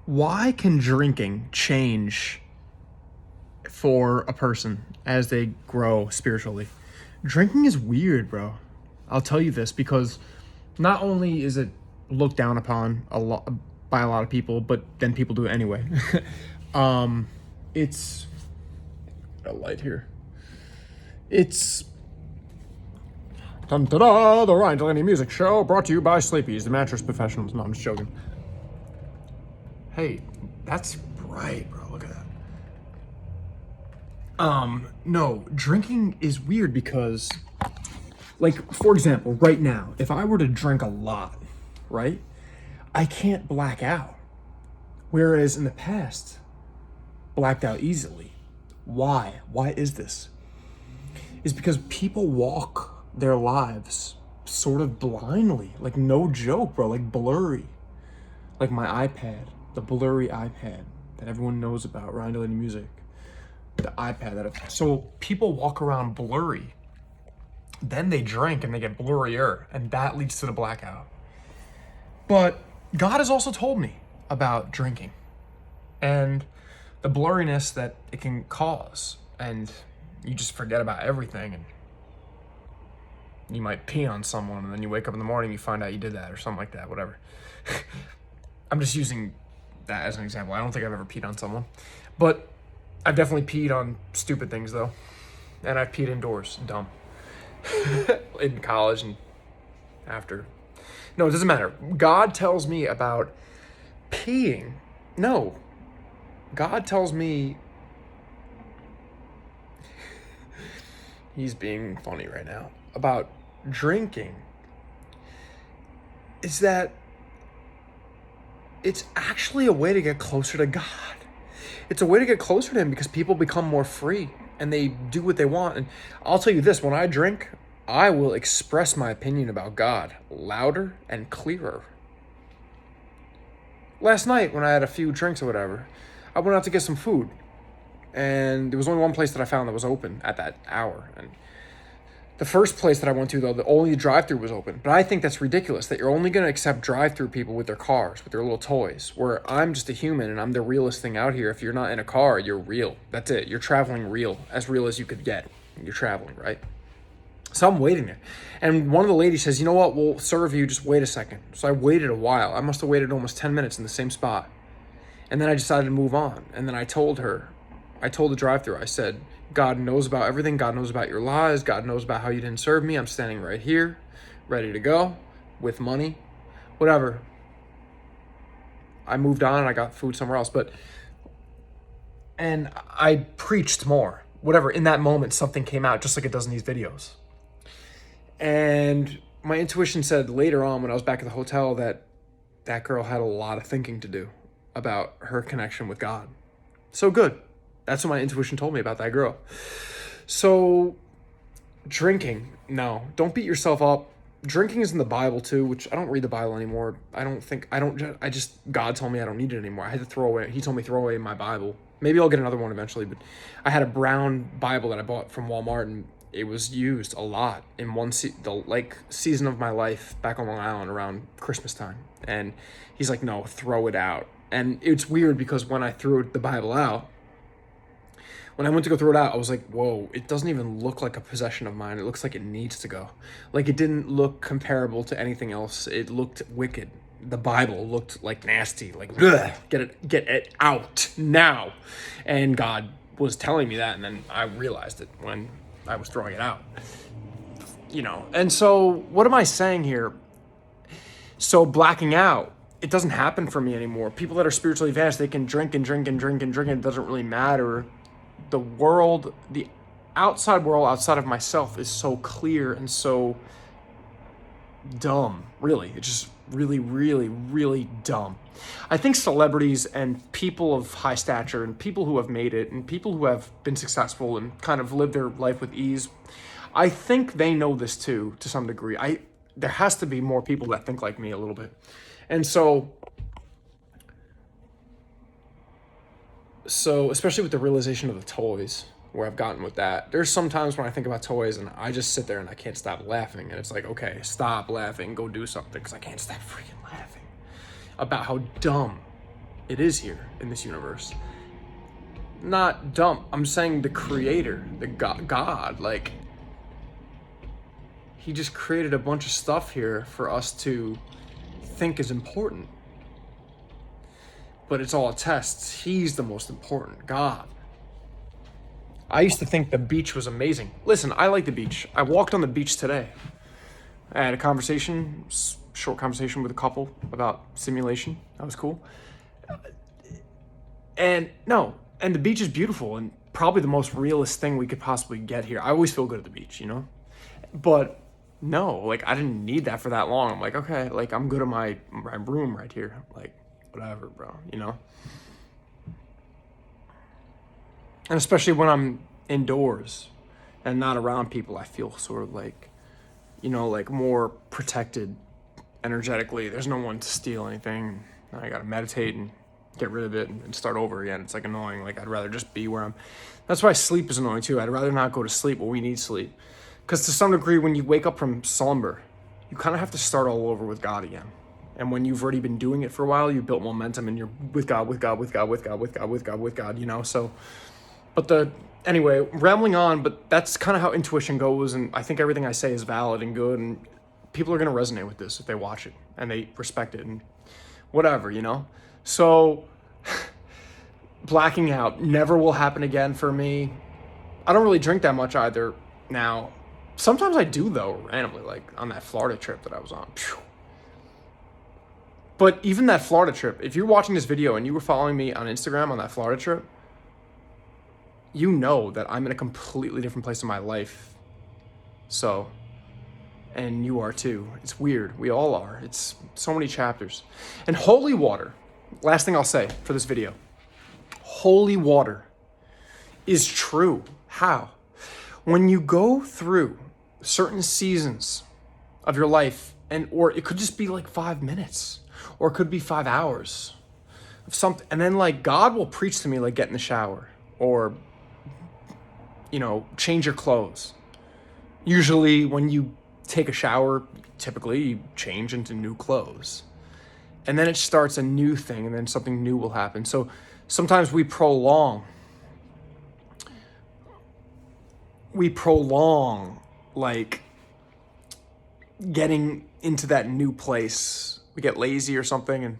Why can drinking change for a person as they grow spiritually? Drinking is weird, bro. I'll tell you this because not only is it looked down upon a lot by a lot of people, but then people do it anyway. It's a light here. It's dun da da, the Ryan Delaney Music Show, brought to you by Sleepy's, the mattress professionals. No, I'm just joking. Hey, that's bright, bro. Look at that. No, drinking is weird because, like, for example, right now, if I were to drink a lot, right, I can't black out. Whereas in the past, blacked out easily. Why? Why is this? Is because people walk their lives sort of blindly, like no joke, bro, like blurry. Like my iPad, the blurry iPad that everyone knows about, Ryan Delaney Music. The iPad so people walk around blurry. Then they drink and they get blurrier, and that leads to the blackout. But God has also told me about drinking and the blurriness that it can cause, and you just forget about everything, and you might pee on someone, and then you wake up in the morning, you find out you did that, or something like that, whatever. I'm just using that as an example. I don't think I've ever peed on someone, but I've definitely peed on stupid things, though, and I've peed indoors, dumb, in college and after. No, it doesn't matter. God tells me about peeing. No, God tells me, he's being funny right now, about drinking, is that it's actually a way to get closer to God. It's a way to get closer to him because people become more free and they do what they want. And I'll tell you this, when I drink, I will express my opinion about God louder and clearer. Last night, when I had a few drinks or whatever, I went out to get some food, and there was only one place that I found that was open at that hour. And the first place that I went to, though, only the drive-thru was open. But I think that's ridiculous, that you're only going to accept drive-thru people with their cars, with their little toys, where I'm just a human and I'm the realest thing out here. If you're not in a car, you're real. That's it. You're traveling real as you could get. You're traveling, right? So I'm waiting there. And one of the ladies says, you know what, we'll serve you, just wait a second. So I waited a while. I must have waited almost 10 minutes in the same spot. And then I decided to move on. And then I told the drive-thru, I said, God knows about everything. God knows about your lies. God knows about how you didn't serve me. I'm standing right here, ready to go, with money, whatever. I moved on and I got food somewhere else. And I preached more. Whatever, in that moment, something came out, just like it does in these videos. And my intuition said later on, when I was back at the hotel, that that girl had a lot of thinking to do about her connection with God. So good. That's what my intuition told me about that girl. So drinking, no, don't beat yourself up. Drinking is in the Bible too, which I don't read the Bible anymore. God told me I don't need it anymore. I had to throw away, he told me throw away my Bible. Maybe I'll get another one eventually, but I had a brown Bible that I bought from Walmart, and it was used a lot in the season of my life back on Long Island around Christmas time. And he's like, no, throw it out. And it's weird because when I threw the Bible out, when I went to go throw it out, I was like, whoa, it doesn't even look like a possession of mine. It looks like it needs to go. Like, it didn't look comparable to anything else. It looked wicked. The Bible looked like nasty, like, ugh, get it out now. And God was telling me that, and then I realized it when I was throwing it out. And so what am I saying here? So blacking out, it doesn't happen for me anymore. People that are spiritually advanced, they can drink and drink and drink and drink, and it doesn't really matter. The world, the outside world outside of myself is so clear and so dumb, really. It's just really, really, really dumb. I think celebrities and people of high stature and people who have made it and people who have been successful and kind of lived their life with ease, I think they know this too, to some degree. There has to be more people that think like me a little bit. And so especially with the realization of the toys, where I've gotten with that, there's some times when I think about toys and I just sit there and I can't stop laughing. And it's like, okay, stop laughing, go do something, because I can't stop freaking laughing about how dumb It is here in this universe. Not dumb. I'm saying the creator, the God, like, he just created a bunch of stuff here for us to think is important. But it's all tests. He's the most important, God. I used to think the beach was amazing. Listen, I like the beach. I walked on the beach today. I had a conversation, short conversation with a couple about simulation. That was cool. And the beach is beautiful and probably the most realist thing we could possibly get here. I always feel good at the beach, you know? But no, like, I didn't need that for that long. I'm like, okay, like, I'm good at my room right here. Like, whatever, bro, you know? And especially when I'm indoors and not around people, I feel sort of like, you know, like more protected energetically. There's no one to steal anything. I gotta meditate and get rid of it and start over again. It's like annoying. Like, I'd rather just be where I'm. That's why sleep is annoying too. I'd rather not go to sleep, but we need sleep. Because to some degree, when you wake up from slumber, you kind of have to start all over with God again. And when you've already been doing it for a while, you built momentum and you're with God, you know? So, anyway, rambling on, but that's kind of how intuition goes. And I think everything I say is valid and good. And people are going to resonate with this if they watch it and they respect it and whatever, you know? So, blacking out never will happen again for me. I don't really drink that much either now. Sometimes I do, though, randomly, like on that Florida trip that I was on. Phew. But even that Florida trip, if you're watching this video and you were following me on Instagram on that Florida trip, you know that I'm in a completely different place in my life. So, and you are too. It's weird. We all are. It's so many chapters. And holy water, last thing I'll say for this video, holy water is true. How? When you go through certain seasons of your life, or it could just be like 5 minutes, or it could be 5 hours of something, and then like God will preach to me, like, get in the shower, or, you know, change your clothes. Usually when you take a shower, typically you change into new clothes, and then it starts a new thing, and then something new will happen. So sometimes we prolong like getting into that new place. We get lazy or something, and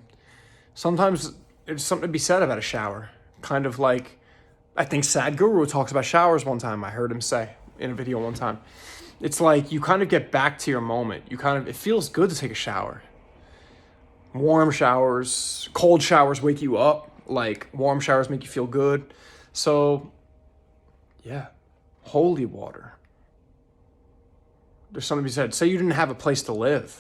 sometimes there's something to be said about a shower. Kind of like, I think Sadhguru talks about showers one time. I heard him say in a video one time. It's like you kind of get back to your moment. It feels good to take a shower. Warm showers, cold showers wake you up. Like, warm showers make you feel good. So, yeah, holy water. There's something to be said. Say you didn't have a place to live.